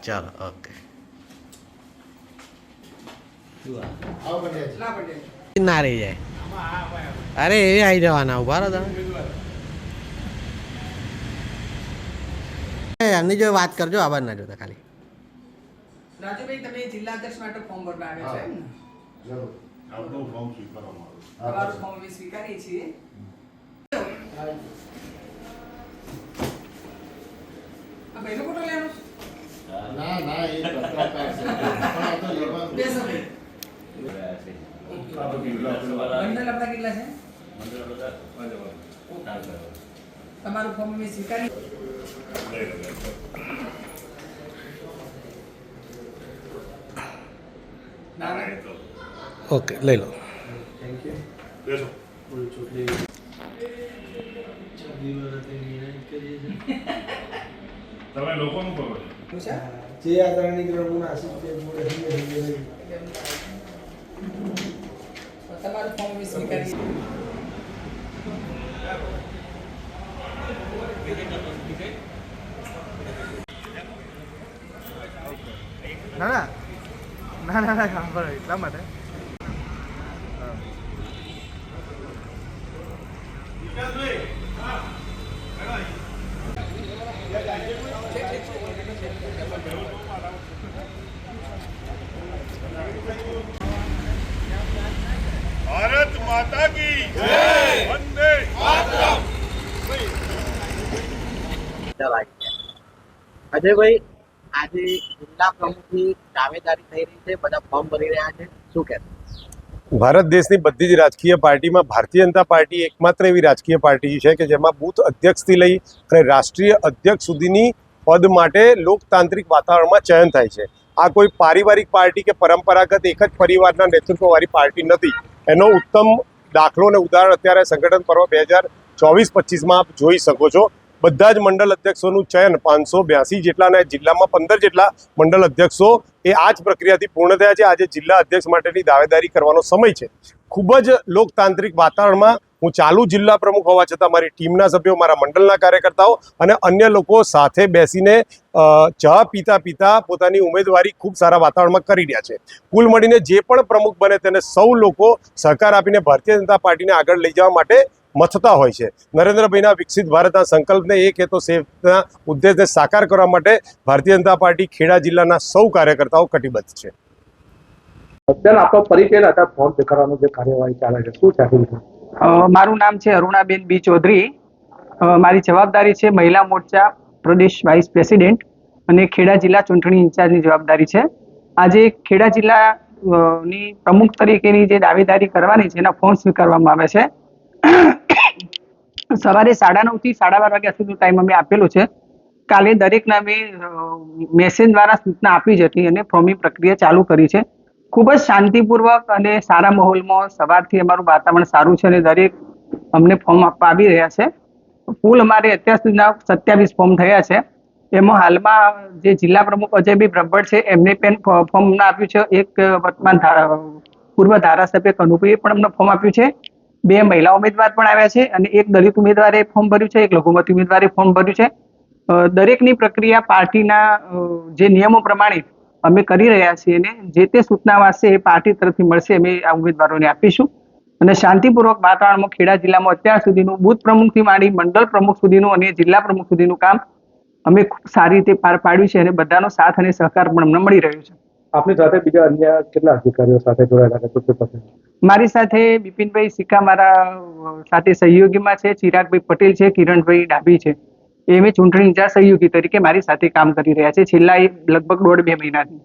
ચાલો ઓકે ના રહી જાય અરે એ આવી જવાના ઉભા રહો તમે એમની જો વાત કરજો આભાર ના જોતા ખાલી રાજુભાઈ તમે જિલ્લા અધ્યક્ષ માટે ફોર્મ ભરવા આવ્યા છો એમ ને જરૂર આપણું ફોર્મ સ્વીકારવામાં તમારું ફોર્મ અમે સ્વીકારીએ છીએ આ ભાઈનો ફોટો લેવાનો છે? ના ના એ પત્રકાર છે પણ આ તો લેવાનું બેસો ભાઈ બંડલ આપણા કેટલા છે તમારું ફોર્મ અમે સ્વીકારી ઓકે લઈ લો બેસો તમે લોકોનું કરો શું છે જે આદરણીય ગ્રહોના આશીર્વાદ જોડે તમારું ફોર્મ અમે સ્વીકારી ના ના ના ના કામ પર એટલા માટે ભારત માતા કી જય વંદે માતરમ અજયભાઈ આજે જિલ્લા પ્રમુખની દાવેદારી થઈ રહી છે બધા ફોર્મ ભરી રહ્યા છે શું કહેશો ભારત દેશની બધી જ રાજકીય પાર્ટીમાં ભારતીય જનતા પાર્ટી એકમાત્ર એવી રાજકીય પાર્ટી છે કે જેમાં બૂથ અધ્યક્ષથી લઈ અને રાષ્ટ્રીય અધ્યક્ષ સુધીની પદ માટે લોકતાંત્રિક વાતાવરણમાં ચયન થાય છે. આ કોઈ પારિવારિક પાર્ટી કે પરંપરાગત એક જ પરિવારના નેતૃત્વવાળી પાર્ટી નથી. એનો ઉત્તમ દાખલો અને ઉદાહરણ અત્યારે સંગઠન પર્વ 2024-25માં આપ જોઈ શકો છો. બધા જ મંડળ અધ્યક્ષોનું ચયન 582 જેટલા અને જિલ્લામાં 15 જેટલા મંડળ અધ્યક્ષો એ આ જ પ્રક્રિયાથી પૂર્ણ થયા છે. આજે જિલ્લા અધ્યક્ષ માટેની દાવેદારી કરવાનો સમય છે. ખૂબ જ લોકતાંત્રિક વાતાવરણમાં હું ચાલુ જિલ્લા પ્રમુખ હોવા છતાં મારી ટીમના સભ્યો, મારા મંડળના કાર્યકર્તાઓ અને અન્ય લોકો સાથે બેસીને ચા પીતા પીતા પોતાની ઉમેદવારી ખૂબ સારા વાતાવરણમાં કરી રહ્યા છે. કુલ મળીને જે પણ પ્રમુખ બને તેને સૌ લોકો સહકાર આપીને ભારતીય જનતા પાર્ટીને આગળ લઈ જવા માટે મથતા હોય છે. નરેન્દ્રભાઈના વિકસિત ભારતના સંકલ્પને એક હેતુ સેવના ઉદ્દેશને સાકાર કરવા માટે ભારતીય જનતા પાર્ટી ખેડા જિલ્લાના સૌ કાર્યકર્તાઓ કટિબદ્ધ છે. અત્યારે આપણો પરિચય હતા ફોર્મ સ્વીકારવાનો જે કાર્યવાહી ચાલે છે શું ચાલી રહ્યું છે? મારું નામ છે અરુણાબેન બી ચૌધરી. મારી જવાબદારી છે મહિલા મોરચા પ્રદેશ વાઇસ પ્રેસિડેન્ટ અને ખેડા જિલ્લા ચૂંટણી ઇન્ચાર્જની જવાબદારી છે. આજે ખેડા જિલ્લા ની પ્રમુખ તરીકેની જે દાવેદારી કરવાની છે એના ફોર્મ સ્વીકારવામાં આવે છે. સવારે 9:30 થી 12:30 વાગ્યા સુધીનો ટાઈમ અમે આપેલો છે. કાલે દરેકને અમે મેસેજ દ્વારા સૂચના આપી જ હતી અને ફોર્મની પ્રક્રિયા ચાલુ કરી છે. ખૂબ જ શાંતિપૂર્વક અને સારા માહોલમાં સવારથી અમારું વાતાવરણ સારું છે અને દરેક અમને ફોર્મ આપવા આવી રહ્યા છે. કુલ અમારે અત્યાર સુધીના 27 ફોર્મ થયા છે. એમાં હાલમાં જે જિલ્લા પ્રમુખ અજયભાઈ બ્રહ્મભટ્ટ છે એમને પણ ફોર્મ આપ્યું છે. એક વર્તમાન પૂર્વ ધારાસભ્ય કનુભાઈએ પણ અમને ફોર્મ આપ્યું છે. 2 મહિલા ઉમેદવાર પણ આવ્યા છે અને એક દલિત ઉમેદવારે ફોર્મ ભર્યું છે, એક લઘુમતી ઉમેદવારે ફોર્મ ભર્યું છે. દરેકની પ્રક્રિયા પાર્ટીના જે નિયમો પ્રમાણે અમે કરી રહ્યા છીએ અને જે તે સૂચના આવશે એ પાર્ટી તરફથી મળશે અમે આ ઉમેદવારોને આપીશું. અને શાંતિપૂર્વક વાતાવરણમાં ખેડા જિલ્લામાં અત્યાર સુધીનું બૂથ પ્રમુખથી માંડી મંડળ પ્રમુખ સુધીનું અને જિલ્લા પ્રમુખ સુધીનું કામ અમે સારી રીતે પાર પાડ્યું છે અને બધાનો સાથ અને સહકાર પણ અમને મળી રહ્યો છે. આપની સાથે બીજા અન્ય કેટલા અધિકારીઓ સાથે જોડાયેલા છે? મારી સાથે બિપિનભાઈ સિક્કા મારા સાથે સહયોગીમાં છે, ચિરાગભાઈ પટેલ છે, કિરણભાઈ ડાભી છે. એ મેં ચૂંટણી ઇન્ચાર્જ સહયોગી તરીકે મારી સાથે કામ કરી રહ્યા છે છેલ્લા લગભગ 1.5-2 મહિનાથી.